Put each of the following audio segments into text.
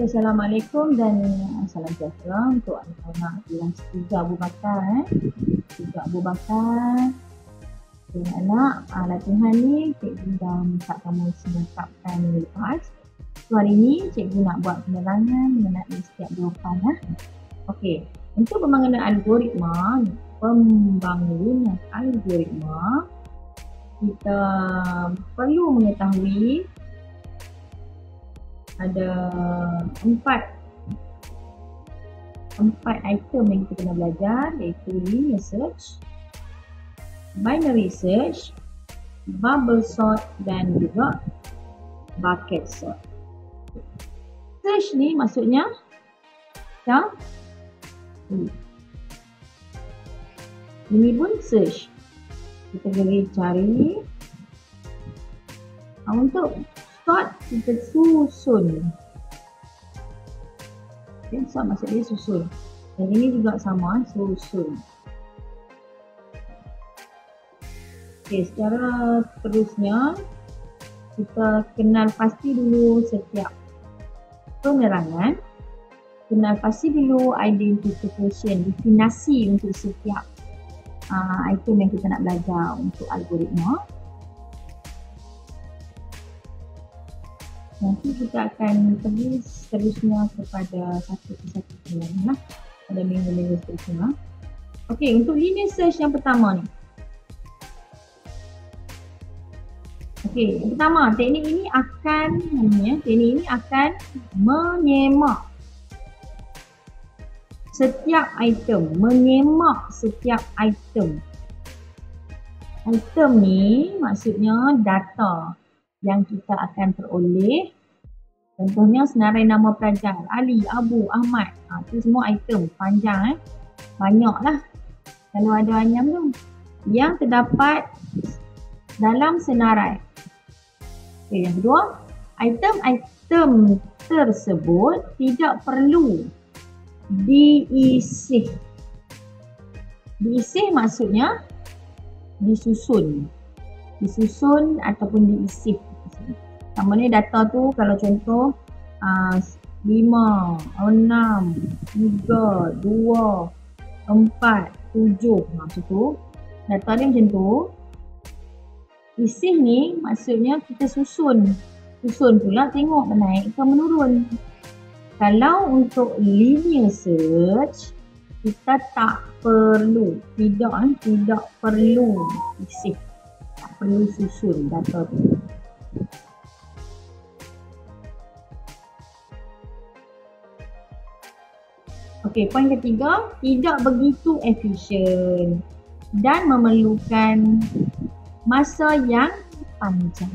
Assalamualaikum dan salam sejahtera untuk anak-anak kelas 3 Abu Bakar. 3 Abu Bakar. Okay, anak-anak, latihan ni cikgu dah minta kamu selengkapkan minggu lepas. So hari ni cikgu nak buat penerangan mengenai setiap jawapan. Okey, untuk pembangunan algoritma, kita perlu mengetahui ada empat item yang kita kena belajar, iaitu linear search, binary search, bubble sort dan juga bucket sort. Search ni maksudnya ini pun search. Kita boleh cari. Untuk sort kita susun. Okay, sort maksud dia susun. Dan ini juga sama, susun. Okay, secara seterusnya kita kenal pasti dulu setiap penerangan. Kenal pasti dulu identification, definasi untuk setiap item yang kita nak belajar untuk algoritma. Nanti kita akan pergi seterusnya kepada satu persatu penerangan pada minggu-minggu seterusnya. Okey, untuk linear search yang pertama ni. Okey, yang pertama, teknik ini akan menyemak setiap item, setiap item. Item ni maksudnya data yang kita akan peroleh. Contohnya senarai nama pelajar, Ali, Abu, Ahmad. Itu semua item, panjang banyak lah kalau ada anyam tu. Yang terdapat dalam senarai. Okay, yang kedua, item-item tersebut tidak perlu diisi. Diisi maksudnya disusun ataupun diisi. Sama ni data tu kalau contoh 5, 6, 3, 2, 4, 7 macam tu. Data dia macam tu. Isi ni maksudnya kita susun pula tengok menaik ke menurun. Kalau untuk linear search kita tak perlu, tidak perlu isi, tak perlu susun data tu. Okey, poin ketiga, tidak begitu efisien dan memerlukan masa yang panjang.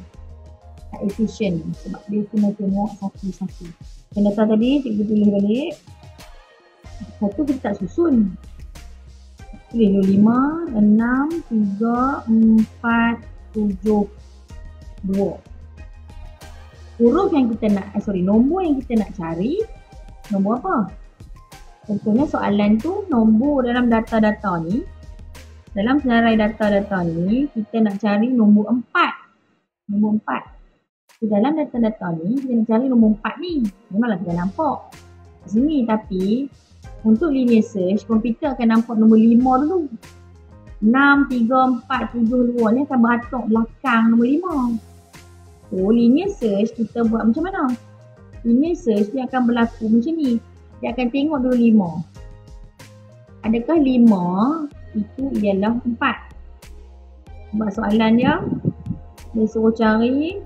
Tak efisien sebab dia kena tengok satu-satu. Yang data tadi cikgu tulis balik. Satu kita tak susun. Tulis dulu 5, 6, 3, 4, 7, 2. Huruf yang kita nak, nombor yang kita nak cari, nombor apa? Contohnya soalan tu nombor dalam data-data ni. Dalam senarai data-data ni, kita nak cari nombor 4. Nombor 4. So, dalam data-data ni, kita nak cari nombor 4 ni. Memanglah kita nampak di sini. Tapi, untuk linear search, komputer akan nampak nombor 5 dulu. 6, 3, 4, 7, 2 ni akan beratuk belakang nombor 5. So, linear search kita buat macam mana? Linear search dia akan berlaku macam ni. Dia akan tengok dulu 5. Adakah 5 itu ialah 4? Sebab soalan dia suruh cari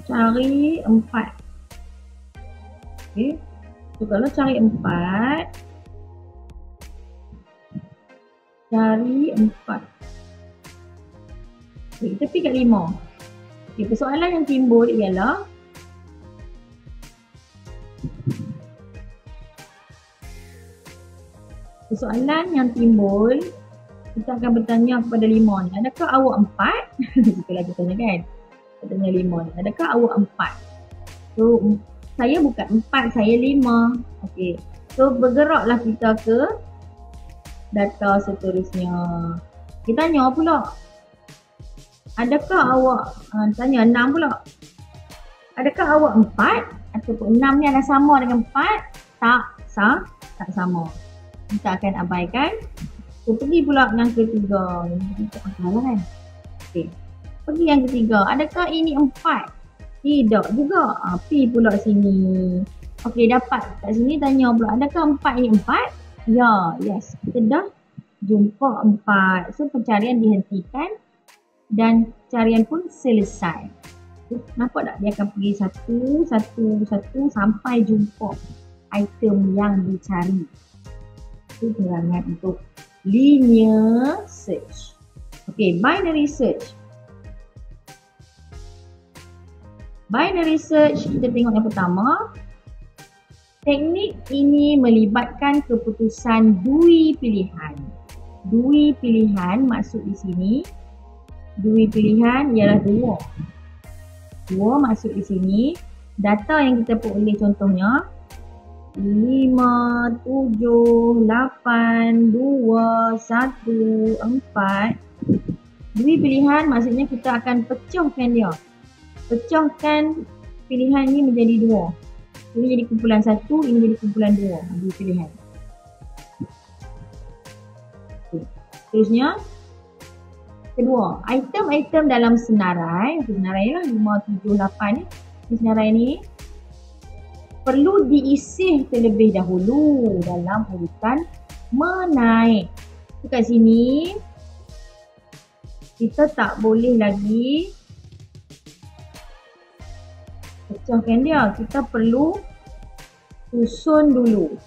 4. Okey. So kalau cari 4, okay, kita pergi kat 5. Okay, persoalan yang timbul ialah kita akan bertanya kepada 5 ni, adakah awak 4? Itulah kita tanya kan. Kita tanya 5 ni, adakah awak 4? So, saya bukan 4, saya 5. Okey. So, bergeraklah kita ke data seterusnya. Kita tanya pula, Adakah awak, tanya 6 pula. Adakah awak 4 ataupun 6 ni adalah sama dengan 4? Tak sama. Kita akan abaikan. So, pergi pula yang ketiga. Yang ketiga salah kan? Okay. Pergi yang ketiga. Adakah ini 4? Tidak juga. P pula sini. Okey, dapat. Kat sini tanya pula. Adakah 4 ini 4? Ya, yes. Kita dah jumpa 4. So, pencarian dihentikan. Dan carian pun selesai. Nampak tak? Dia akan pergi satu sampai jumpa item yang dicari. Itu penerangan untuk linear search. Okey, binary search. Binary search, kita tengok yang pertama. Teknik ini melibatkan keputusan dui pilihan. Dui pilihan maksud di sini, dui pilihan ialah 2. 2 maksud di sini, data yang kita peroleh contohnya 5, 7, 8, 2, 1, 4. Dui pilihan maksudnya kita akan pecahkan dia. Pecahkan pilihan ini menjadi 2. Ini jadi kumpulan 1, ini jadi kumpulan 2. Dui pilihan. Okay. Terusnya, kedua, item-item dalam senarai. Senarai lah 5, 7, 8 ni. Senarai ni perlu diisi terlebih dahulu dalam urutan menaik. So, kat sini kita tak boleh lagi pecahkan dia. Kita perlu susun dulu.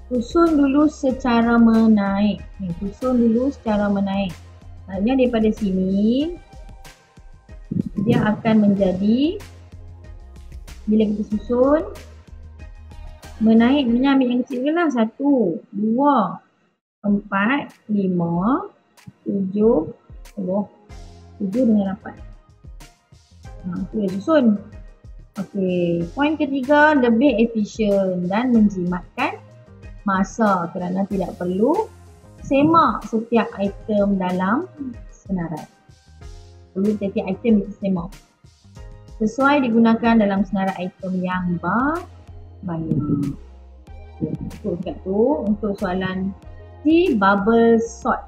Susun dulu secara menaik. Susun dulu secara menaik. Maksudnya daripada sini dia akan menjadi, bila kita susun menaik, ambil yang kecil je lah. 1, 2, 4, 5, 7, 7 dengan 8. Itu dah susun. Okey, poin ketiga, lebih efisien dan menjimatkan masa kerana tidak perlu semak setiap item dalam senarai. Perlu setiap item kita semak. Sesuai digunakan dalam senarai item yang banyak. Untuk dekat tu, untuk soalan C, bubble sort.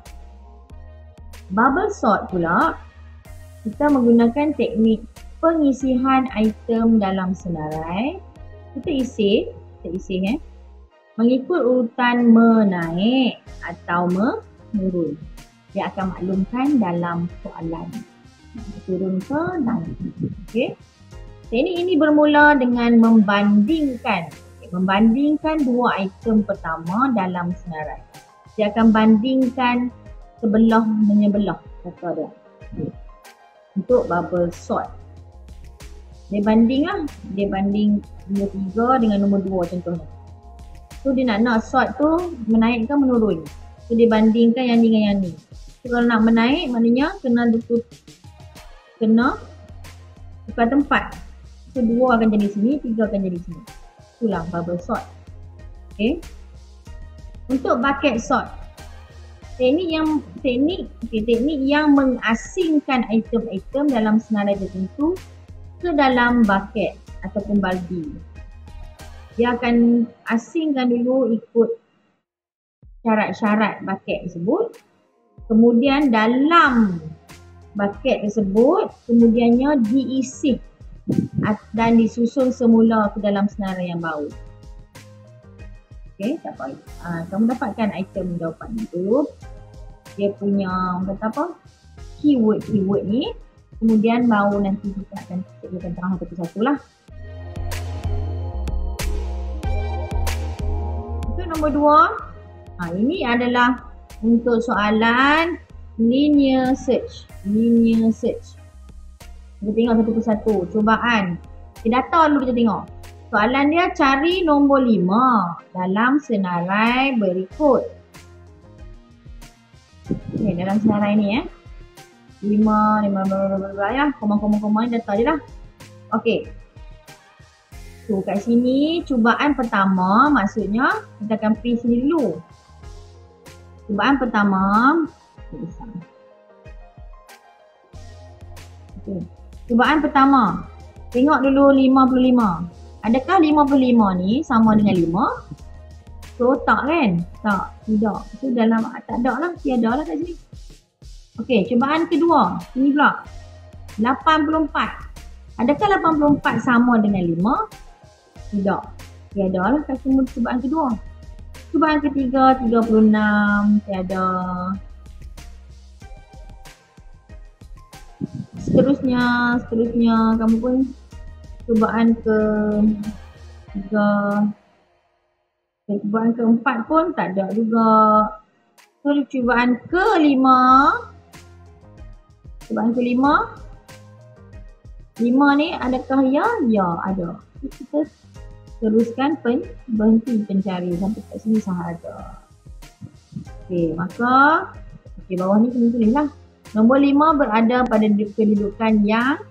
Bubble sort pula, kita menggunakan teknik pengisihan item dalam senarai. Kita isi mengikut urutan menaik atau menurun. Dia akan maklumkan dalam soalan. Turun ke naik. Okey. Teknik ini bermula dengan membandingkan. Membandingkan dua item pertama dalam senarai. Dia akan bandingkan sebelah menyebelah kata dia. Okay. Untuk bubble sort. Dia banding lah. Dia banding nombor 3 dengan nombor 2 contohnya. So dia nak sort tu menaik ke menurun. So dia bandingkan yang ni dengan yang ni. So kalau nak menaik maknanya kena tukar tempat. So 2 akan jadi sini, 3 akan jadi sini. Itulah bubble sort. Okay. Untuk bucket sort. Teknik yang mengasingkan item-item dalam senarai tertentu ke dalam bucket ataupun baldi. Dia akan asingkan dulu ikut syarat-syarat bucket tersebut. Kemudian dalam bucket tersebut, kemudiannya diisi dan disusun semula ke dalam senarai yang baru. Okey, tak apa. Kamu dapatkan item jawapan itu. Dia punya keyword ni. Kemudian baru nanti kita akan terang satu-satu lah. Untuk nombor 2, ini adalah untuk soalan linear search. Kita tengok satu persatu. Cubaan. Data dulu kita tengok. Soalan dia cari nombor 5 dalam senarai berikut. Okay, dalam senarai ni 5 ya. Koma ni data je lah. Okay. So kat sini cubaan pertama maksudnya kita akan print sini dulu. Cubaan pertama Okay. Cubaan pertama. Tengok dulu 55. Adakah 55 ni sama dengan 5? So tak kan? Tak, tidak. So dalam tak ada lah, tiada lah kat sini. Okey, cubaan kedua. Ini pula. 84. Adakah 84 sama dengan 5? Tidak. Tiada lah kat semua cubaan kedua. Cubaan ketiga 36. Tiada. Seterusnya kamu pun cubaan cubaan keempat pun tak ada juga. So cubaan kelima. Cubaan kelima. 5 ni adakah ya? Ya, ada. Kita teruskan berhenti pencari sampai kat sini sahaja. Okey, maka bawah ni kena tulis lah. Nombor 5 berada pada kedudukan yang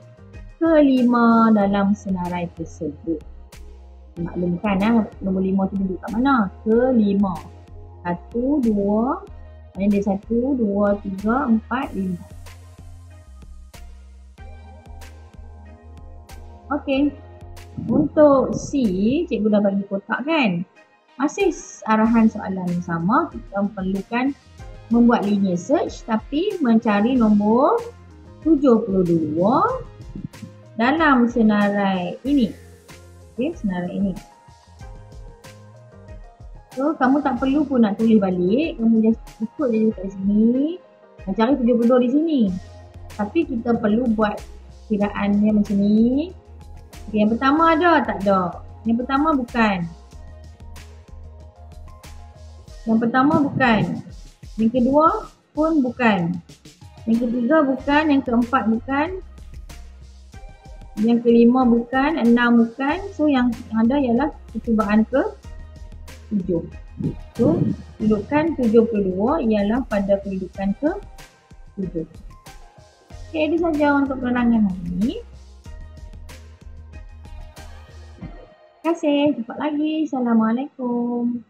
kelima dalam senarai tersebut. Maklumkan nombor 5 tu duduk kat mana? Kelima. 1, 2, ada 1, 2, 3, 4, 5. Okey. Untuk C, cikgu dah bagi kotak kan? Masih arahan soalan yang sama. Kita perlukan membuat linear search tapi mencari nombor 72 dalam senarai ini. Okey, senarai ini. So, kamu tak perlu pun nak tulis balik. Kamu just ikut je kat sini. Cari 72 di sini. Tapi kita perlu buat kiraannya macam ni. Okay, yang pertama ada? Tak ada. Yang pertama bukan. Yang pertama bukan. Yang kedua pun bukan. Yang ketiga bukan. Yang keempat bukan. Yang kelima bukan. 6 bukan. So yang ada ialah percubaan ke-7. So kedudukan 72 ialah pada kedudukan ke-7. Okay, itu saja untuk penerangan hari ini. Terima kasih. Jumpa lagi. Assalamualaikum.